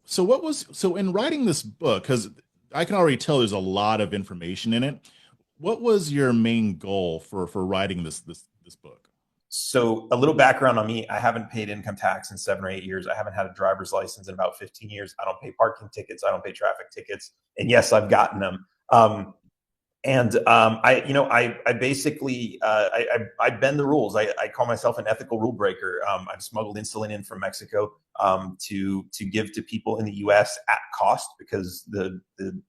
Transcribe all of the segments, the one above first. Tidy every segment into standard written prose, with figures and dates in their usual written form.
So in writing this book, because I can already tell there's a lot of information in it. What was your main goal for writing this book? So a little background on me: I haven't paid income tax in 7 or 8 years. I haven't had a driver's license in about 15 years. I don't pay parking tickets. I don't pay traffic tickets. And yes, I've gotten them. I basically I bend the rules. I call myself an ethical rule breaker. I've smuggled insulin in from Mexico to give to people in the U.S. at cost because the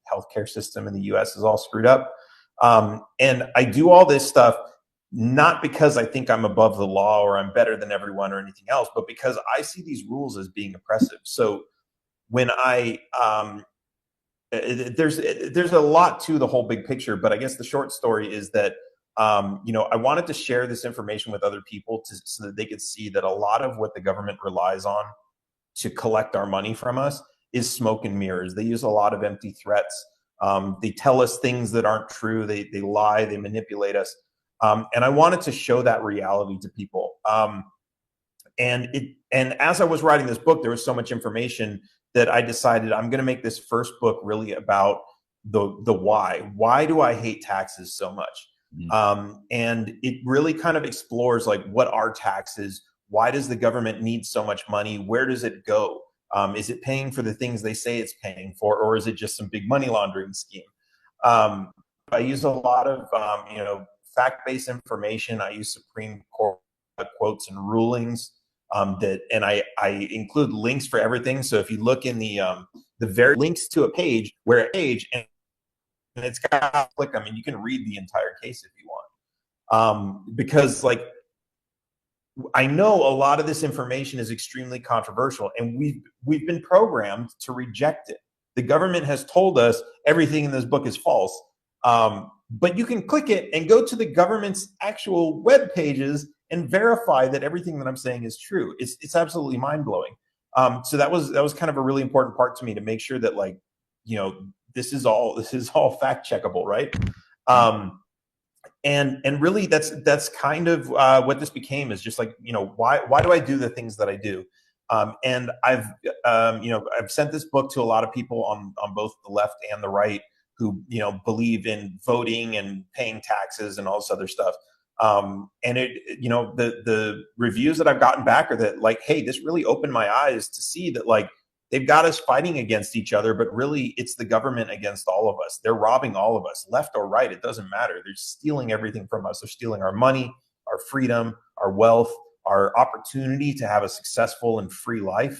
healthcare system in the U.S. is all screwed up. And I do all this stuff not because I think I'm above the law or I'm better than everyone or anything else, but because I see these rules as being oppressive. So when I there's a lot to the whole big picture, but I guess the short story is that I wanted to share this information with other people so that they could see that a lot of what the government relies on to collect our money from us is smoke and mirrors. They use a lot of empty threats. They tell us things that aren't true. They lie. They manipulate us. And I wanted to show that reality to people. And as I was writing this book, there was so much information that I decided I'm going to make this first book really about the why. Why do I hate taxes so much? And it really kind of explores like, what are taxes? Why does the government need so much money? Where does it go? Is it paying for the things they say it's paying for, or is it just some big money laundering scheme? I use a lot of fact-based information. I use Supreme Court quotes and rulings. And I include links for everything. So if you look in the very links to a page and it's got click, I mean, you can read the entire case if you want. Because like, I know a lot of this information is extremely controversial, and we've been programmed to reject it. The government has told us everything in this book is false. But you can click it and go to the government's actual web pages and verify that everything that I'm saying is true. It's absolutely mind blowing. So that was kind of a really important part to me, to make sure that, like, this is all fact checkable, right? And really that's kind of what this became, is just like, why do I do the things that I do? And I've sent this book to a lot of people on both the left and the right, who believe in voting and paying taxes and all this other stuff. And the reviews that I've gotten back are that, like, hey, this really opened my eyes to see that, like, they've got us fighting against each other, but really it's the government against all of us. They're robbing all of us, left or right. It doesn't matter. They're stealing everything from us. They're stealing our money, our freedom, our wealth, our opportunity to have a successful and free life.